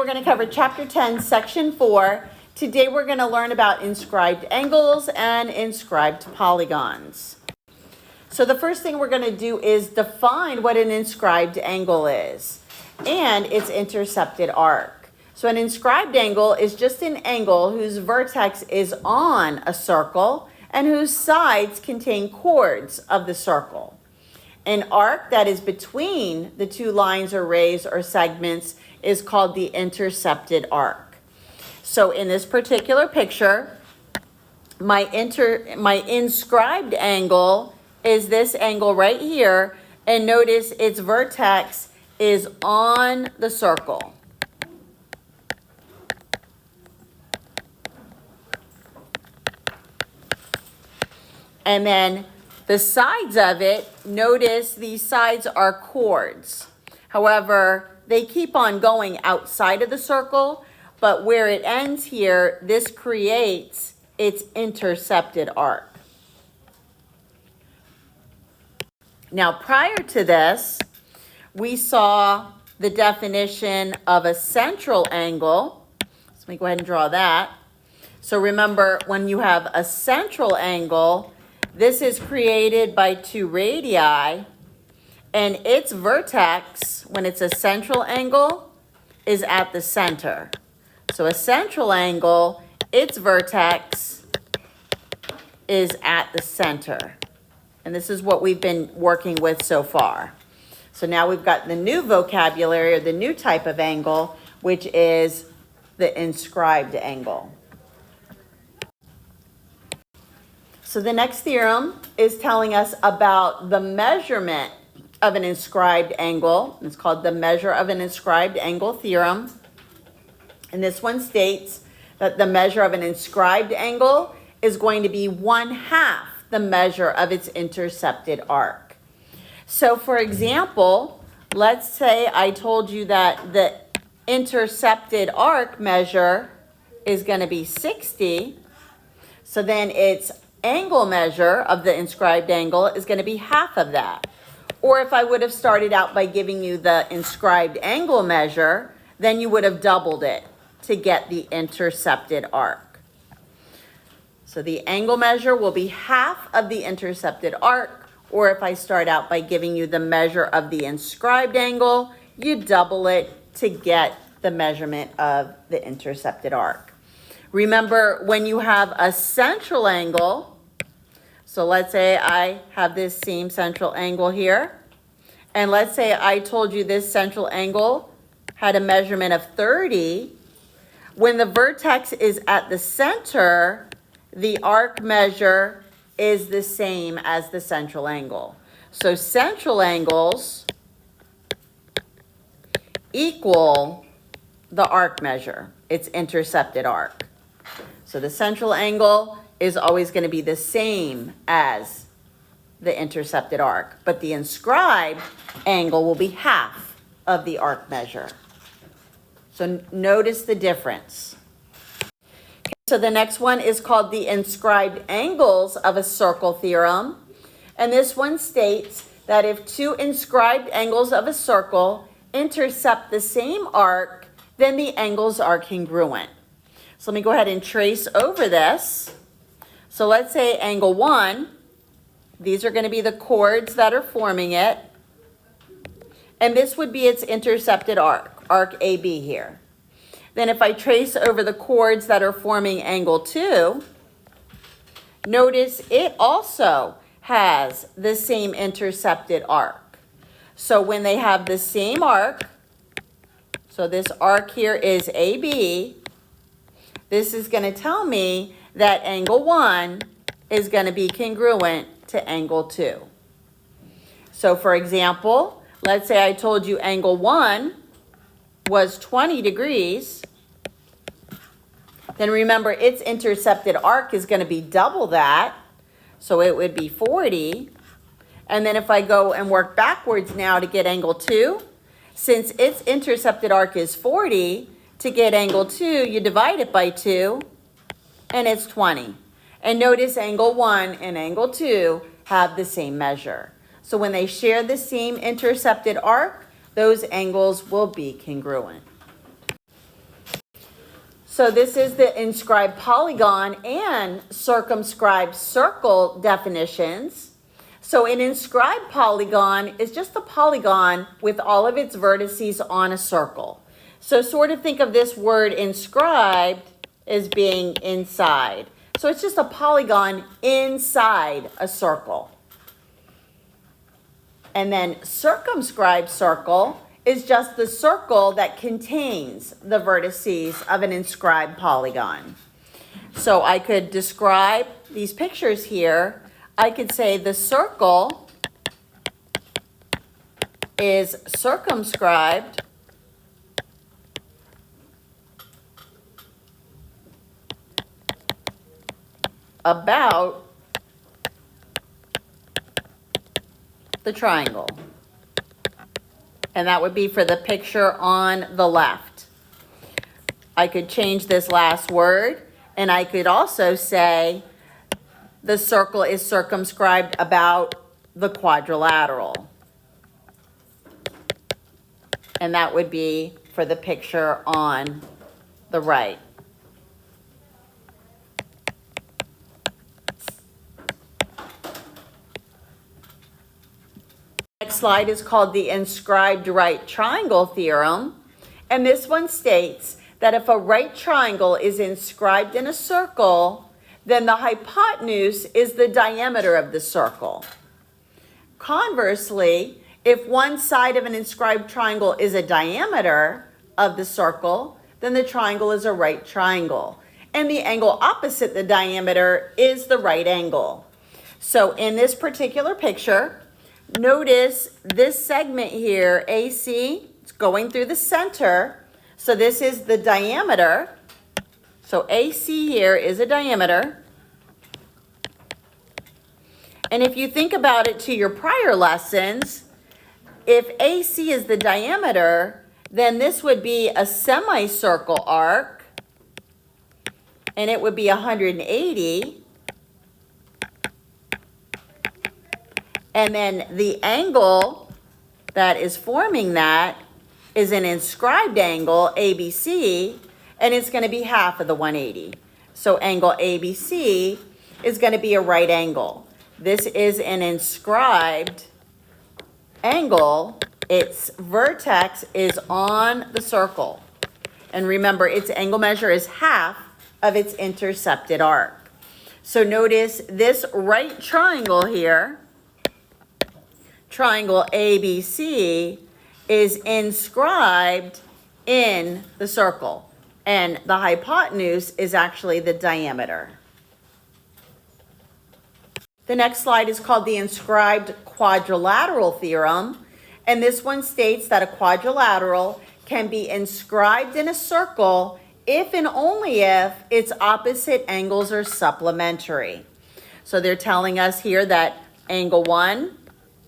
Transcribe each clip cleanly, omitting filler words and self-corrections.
we're going to cover Chapter 10, Section 4. Today we're going to learn about inscribed angles and inscribed polygons. So the first thing we're going to do is define what an inscribed angle is and its intercepted arc. So an inscribed angle is just an angle whose vertex is on a circle and whose sides contain chords of the circle. An arc that is between the two lines or rays or segments is called the intercepted arc. So in this particular picture, my inscribed angle is this angle right here, and notice its vertex is on the circle. And then the sides of it, notice these sides are chords. However, they keep on going outside of the circle, but where it ends here, this creates its intercepted arc. Now, prior to this, we saw the definition of a central angle. So let me go ahead and draw that. So remember, when you have a central angle, this is created by two radii, and its vertex, when it's a central angle, is at the center. So a central angle, its vertex is at the center. And this is what we've been working with so far. So now we've got the new vocabulary, or the new type of angle, which is the inscribed angle. So the next theorem is telling us about the measurement of an inscribed angle. It's called the measure of an inscribed angle theorem. And this one states that the measure of an inscribed angle is going to be 1/2 the measure of its intercepted arc. So for example, let's say I told you that the intercepted arc measure is going to be 60. So then its angle measure of the inscribed angle is going to be 1/2 of that. Or if I would have started out by giving you the inscribed angle measure, then you would have doubled it to get the intercepted arc. So the angle measure will be 1/2 of the intercepted arc, or if I start out by giving you the measure of the inscribed angle, you double it to get the measurement of the intercepted arc. Remember, when you have a central angle, so let's say I have this same central angle here, and let's say I told you this central angle had a measurement of 30. When the vertex is at the center, the arc measure is the same as the central angle. So central angles equal the arc measure, its intercepted arc. So the central angle is always going to be the same as the intercepted arc, but the inscribed angle will be 1/2 of the arc measure. So notice the difference. Okay, so the next one is called the inscribed angles of a circle theorem. And this one states that if two inscribed angles of a circle intercept the same arc, then the angles are congruent. So let me go ahead and trace over this. So let's say angle 1, these are going to be the chords that are forming it. And this would be its intercepted arc AB here. Then if I trace over the chords that are forming angle 2, notice it also has the same intercepted arc. So when they have the same arc, so this arc here is AB, this is going to tell me that angle 1 is going to be congruent to angle 2. So for example, let's say I told you angle 1 was 20 degrees. Then remember, its intercepted arc is going to be double that. So it would be 40. And then if I go and work backwards now to get angle 2, since its intercepted arc is 40, to get angle 2, you divide it by 2, and it's 20. And notice angle 1 and angle 2 have the same measure. So when they share the same intercepted arc, those angles will be congruent. So this is the inscribed polygon and circumscribed circle definitions. So an inscribed polygon is just a polygon with all of its vertices on a circle. So sort of think of this word inscribed as being inside. So it's just a polygon inside a circle. And then circumscribed circle is just the circle that contains the vertices of an inscribed polygon. So I could describe these pictures here. I could say the circle is circumscribed about the triangle. And that would be for the picture on the left. I could change this last word, and I could also say the circle is circumscribed about the quadrilateral. And that would be for the picture on the right. Next slide is called the inscribed right triangle theorem. And this one states that if a right triangle is inscribed in a circle, then the hypotenuse is the diameter of the circle. Conversely, if one side of an inscribed triangle is a diameter of the circle, then the triangle is a right triangle. And the angle opposite the diameter is the right angle. So in this particular picture, notice this segment here, AC, it's going through the center. So this is the diameter. So AC here is a diameter. And if you think about it to your prior lessons, if AC is the diameter, then this would be a semicircle arc, and it would be 180. And then the angle that is forming that is an inscribed angle, ABC, and it's going to be half of the 180. So angle ABC is going to be a right angle. This is an inscribed angle. Its vertex is on the circle. And remember, its angle measure is half of its intercepted arc. So notice this right triangle here, triangle ABC, is inscribed in the circle, and the hypotenuse is actually the diameter. The next slide is called the inscribed quadrilateral theorem, and this one states that a quadrilateral can be inscribed in a circle if and only if its opposite angles are supplementary. So they're telling us here that angle 1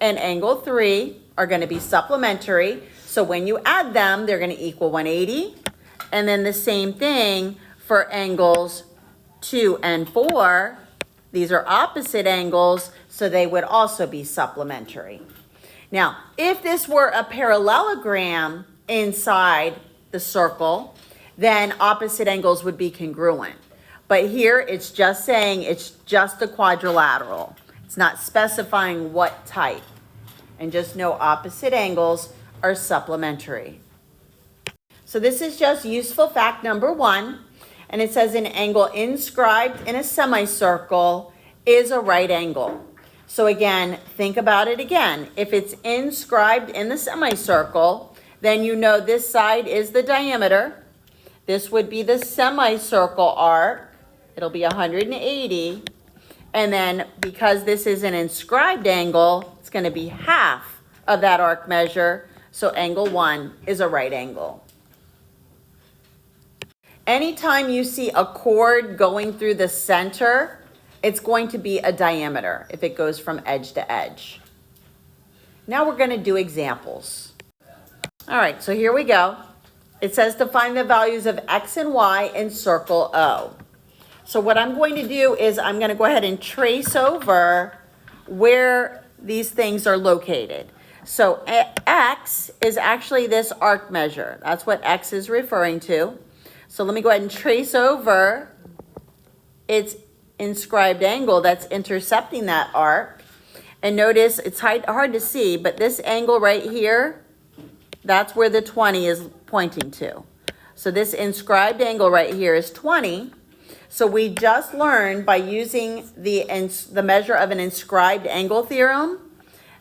and angle 3 are going to be supplementary. So when you add them, they're going to equal 180. And then the same thing for angles 2 and 4. These are opposite angles, so they would also be supplementary. Now, if this were a parallelogram inside the circle, then opposite angles would be congruent. But here it's just saying it's just a quadrilateral. It's not specifying what type. And just know opposite angles are supplementary. So this is just useful fact number 1. And it says an angle inscribed in a semicircle is a right angle. So again, think about it again. If it's inscribed in the semicircle, then you know this side is the diameter. This would be the semicircle arc. It'll be 180. And then because this is an inscribed angle, it's going to be half of that arc measure. So angle 1 is a right angle. Anytime you see a chord going through the center, it's going to be a diameter if it goes from edge to edge. Now we're going to do examples. All right, so here we go. It says to find the values of x and y in circle O. So what I'm going to do is I'm going to go ahead and trace over where these things are located. So x is actually this arc measure. That's what x is referring to. So let me go ahead and trace over its inscribed angle that's intercepting that arc. And notice it's hard to see, but this angle right here, that's where the 20 is pointing to. So this inscribed angle right here is 20. So we just learned by using the measure of an inscribed angle theorem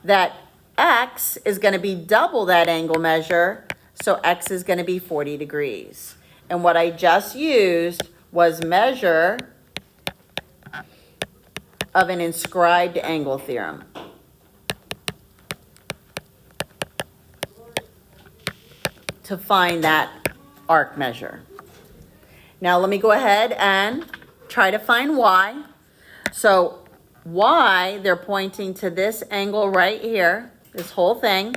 that x is going to be double that angle measure, so x is going to be 40 degrees. And what I just used was measure of an inscribed angle theorem. To find that arc measure. Now let me go ahead and try to find y. So y, they're pointing to this angle right here, this whole thing.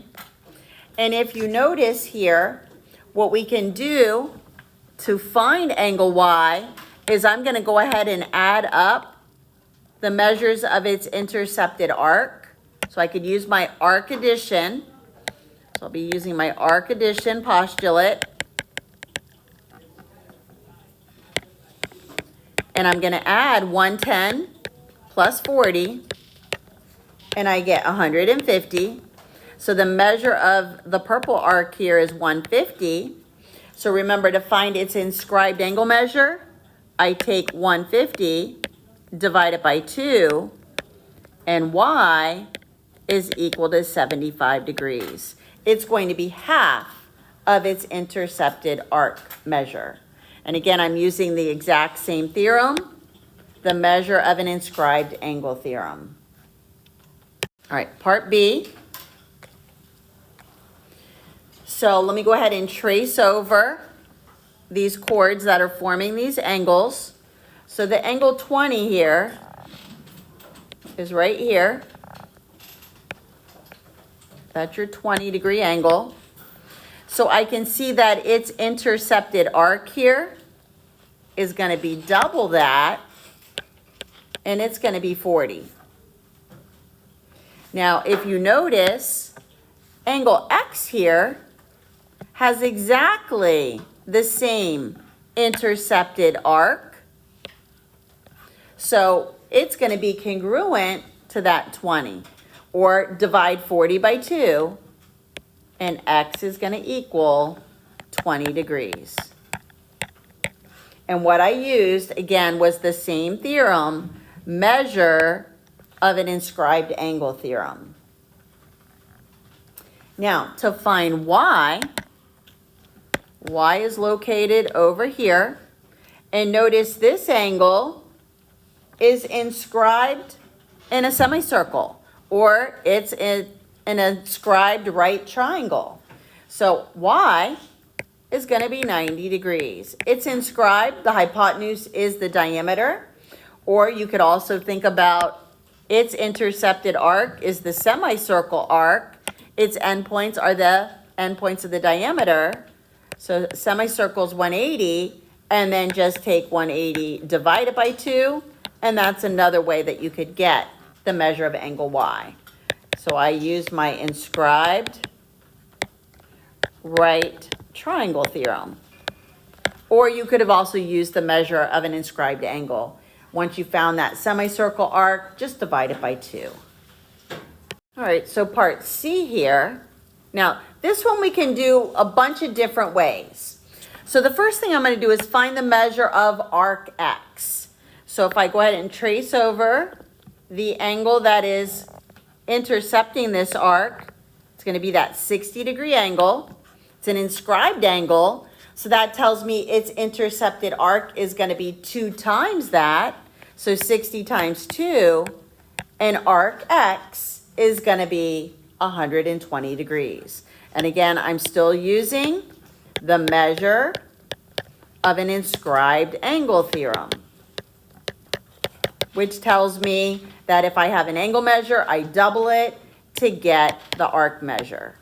And if you notice here, what we can do to find angle y is I'm going to go ahead and add up the measures of its intercepted arc. So I could use my arc addition. So I'll be using my arc addition postulate. And I'm going to add 110 plus 40, and I get 150. So the measure of the purple arc here is 150. So remember, to find its inscribed angle measure, I take 150, divide it by 2, and y is equal to 75 degrees. It's going to be half of its intercepted arc measure. And again, I'm using the exact same theorem, the measure of an inscribed angle theorem. All right, part B. So let me go ahead and trace over these chords that are forming these angles. So the angle 20 here is right here. That's your 20-degree angle. So I can see that its intercepted arc here is going to be double that, and it's going to be 40. Now, if you notice, angle X here has exactly the same intercepted arc. So it's going to be congruent to that 20. Or divide 40 by 2, and X is going to equal 20 degrees. And what I used, again, was the same theorem, measure of an inscribed angle theorem. Now, to find y is located over here. And notice this angle is inscribed in a semicircle, or it's in an inscribed right triangle. So y is going to be 90 degrees. It's inscribed, the hypotenuse is the diameter, or you could also think about its intercepted arc is the semicircle arc. Its endpoints are the endpoints of the diameter. So semicircle is 180, and then just take 180, divide it by 2, and that's another way that you could get the measure of angle y. So I use my inscribed right triangle theorem. Or you could have also used the measure of an inscribed angle. Once you found that semicircle arc, just divide it by 2. All right, so part C here. Now, this one we can do a bunch of different ways. So the first thing I'm going to do is find the measure of arc X. So if I go ahead and trace over the angle that is intercepting this arc, it's going to be that 60-degree angle. It's an inscribed angle, so that tells me its intercepted arc is going to be 2 times that, so 60 times 2, and arc X is going to be 120 degrees. And again, I'm still using the measure of an inscribed angle theorem, which tells me that if I have an angle measure, I double it to get the arc measure.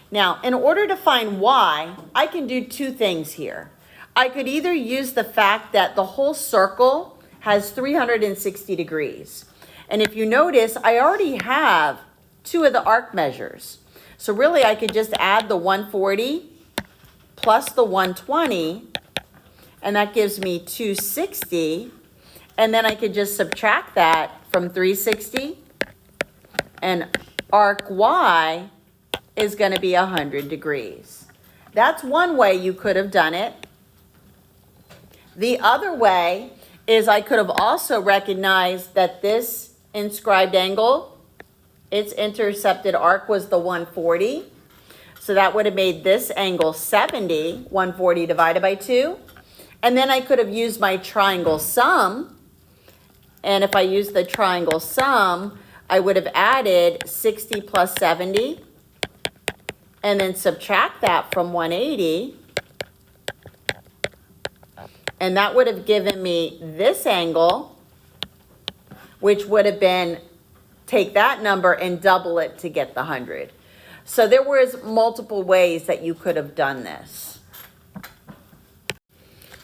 Now, in order to find y, I can do 2 things here. I could either use the fact that the whole circle has 360 degrees. And if you notice, I already have 2 of the arc measures. So really, I could just add the 140 plus the 120, and that gives me 260. And then I could just subtract that from 360, and arc Y is going to be 100 degrees. That's one way you could have done it. The other way is I could have also recognized that this inscribed angle, its intercepted arc was the 140. So that would have made this angle 70, 140 divided by 2. And then I could have used my triangle sum. And if I use the triangle sum, I would have added 60 plus 70 and then subtract that from 180. And that would have given me this angle, which would have been, take that number and double it to get the 100. So there was multiple ways that you could have done this.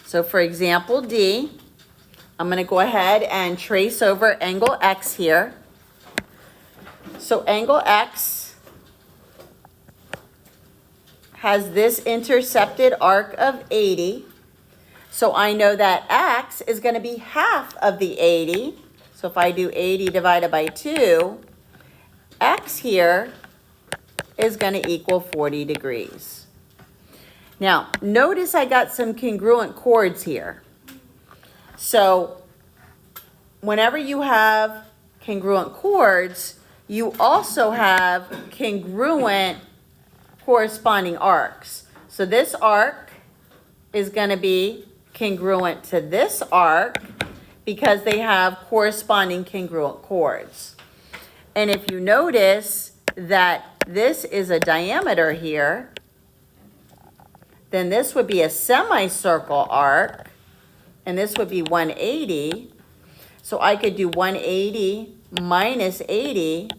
So for example D, I'm going to go ahead and trace over angle X here. So angle X has this intercepted arc of 80. So I know that X is going to be half of the 80. So if I do 80 divided by 2, X here is going to equal 40 degrees. Now, notice I got some congruent chords here. So whenever you have congruent chords, you also have congruent corresponding arcs. So this arc is going to be congruent to this arc because they have corresponding congruent chords. And if you notice that this is a diameter here, then this would be a semicircle arc, and this would be 180. So I could do 180 minus 80,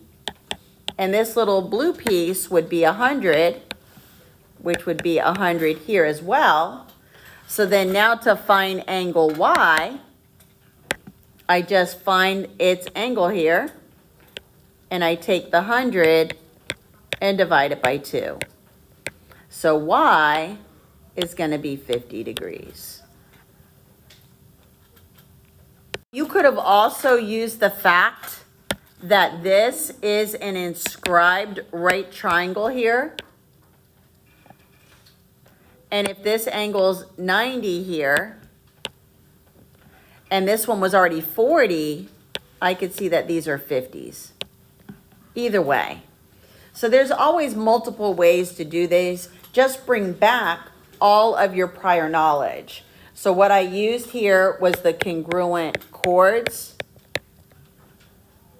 and this little blue piece would be 100, which would be 100 here as well. So then now to find angle Y, I just find its angle here, and I take the 100 and divide it by 2. So Y is going to be 50 degrees. You could have also used the fact that this is an inscribed right triangle here. And if this angle's 90 here, and this one was already 40, I could see that these are 50s. Either way. So there's always multiple ways to do these. Just bring back all of your prior knowledge. So what I used here was the congruent chords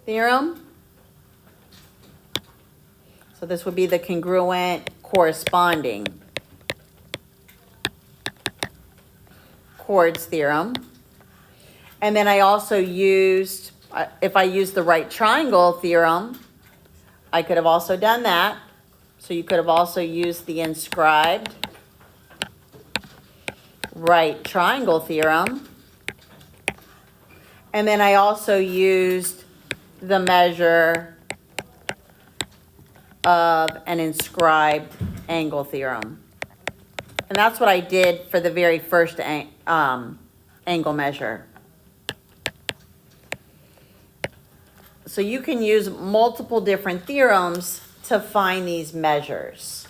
theorem. So this would be the congruent corresponding chords theorem. And then I also used, if I used the right triangle theorem, I could have also done that. So you could have also used the inscribed right triangle theorem. And then I also used the measure of an inscribed angle theorem. And that's what I did for the very first angle measure. So you can use multiple different theorems to find these measures.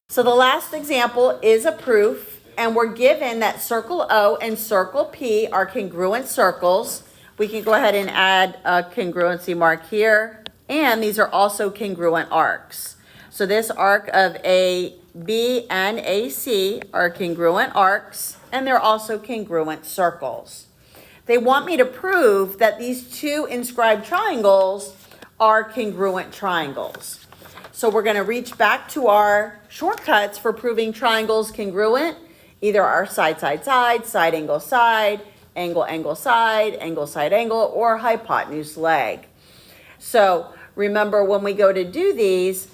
So the last example is a proof, and we're given that circle O and circle P are congruent circles. We can go ahead and add a congruency mark here, and these are also congruent arcs. So this arc of AB and AC are congruent arcs, and they're also congruent circles. They want me to prove that these two inscribed triangles are congruent triangles. So we're going to reach back to our shortcuts for proving triangles congruent. Either our side, side, side, side, angle, side, angle, angle, side, angle, side, angle, or hypotenuse, leg. So remember when we go to do these,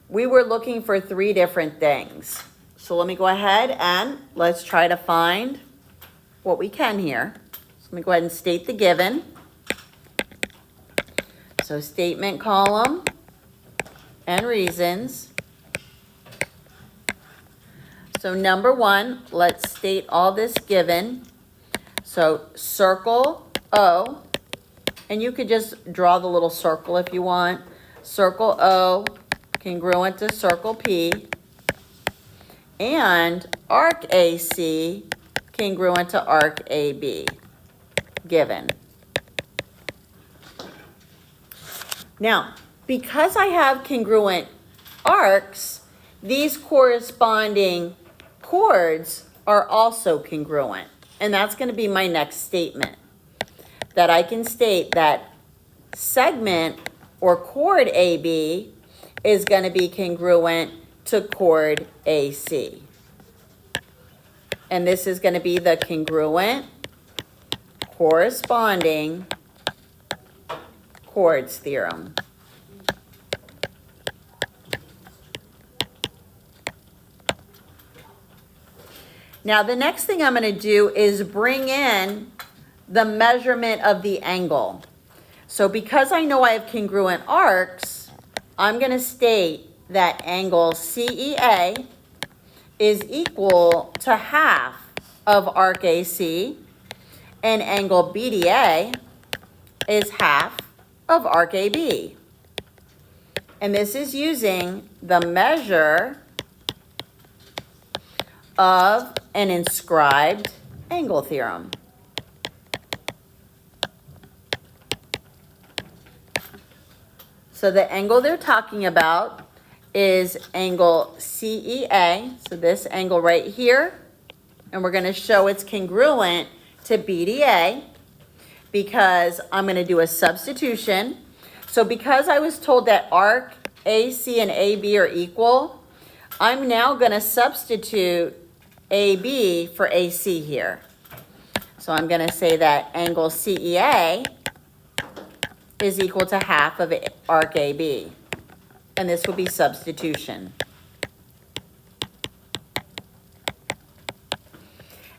we were looking for 3 different things. So let me go ahead and let's try to find what we can here. So let me go ahead and state the given. So statement column and reasons. So number one, let's state all this given. So circle O, and you could just draw the little circle if you want. Circle O congruent to circle P, and arc AC congruent to arc AB, given. Now, because I have congruent arcs, these corresponding chords are also congruent. And that's going to be my next statement. That I can state that segment or chord AB is going to be congruent to chord AC. And this is going to be the congruent corresponding chords theorem. Now the next thing I'm going to do is bring in the measurement of the angle. So because I know I have congruent arcs, I'm going to state that angle CEA is equal to half of arc AC, and angle BDA is half of arc AB. And this is using the measure of an inscribed angle theorem. So the angle they're talking about is angle CEA, so this angle right here, and we're going to show it's congruent to BDA because I'm going to do a substitution. So because I was told that arc AC and AB are equal, I'm now going to substitute AB for AC here. So I'm going to say that angle CEA is equal to half of arc AB. And this will be substitution.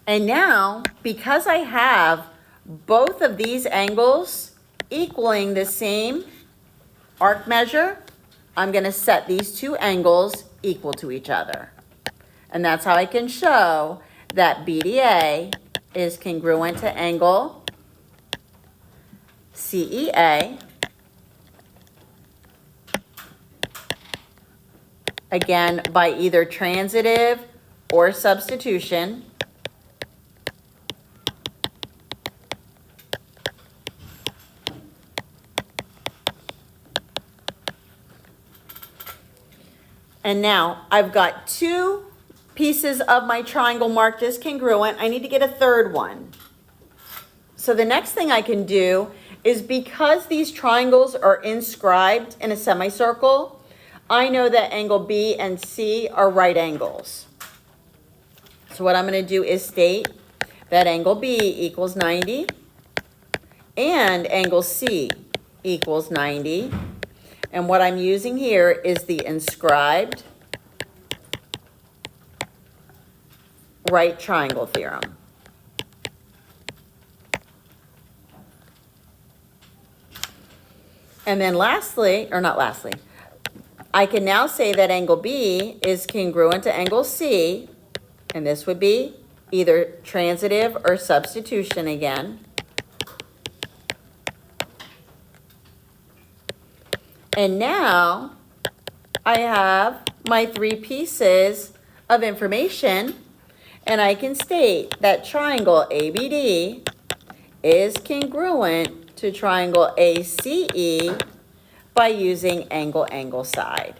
And now, because I have both of these angles equaling the same arc measure, I'm going to set these two angles equal to each other. And that's how I can show that BDA is congruent to angle CEA, again, by either transitive or substitution. And now I've got two pieces of my triangle marked as congruent. I need to get a third one. So the next thing I can do is, because these triangles are inscribed in a semicircle, I know that angle B and C are right angles. So what I'm going to do is state that angle B equals 90 and angle C equals 90. And what I'm using here is the inscribed right triangle theorem. And then lastly, or not lastly, I can now say that angle B is congruent to angle C, and this would be either transitive or substitution again. And now I have my three pieces of information, and I can state that triangle ABD is congruent to triangle ACE by using angle, angle, side.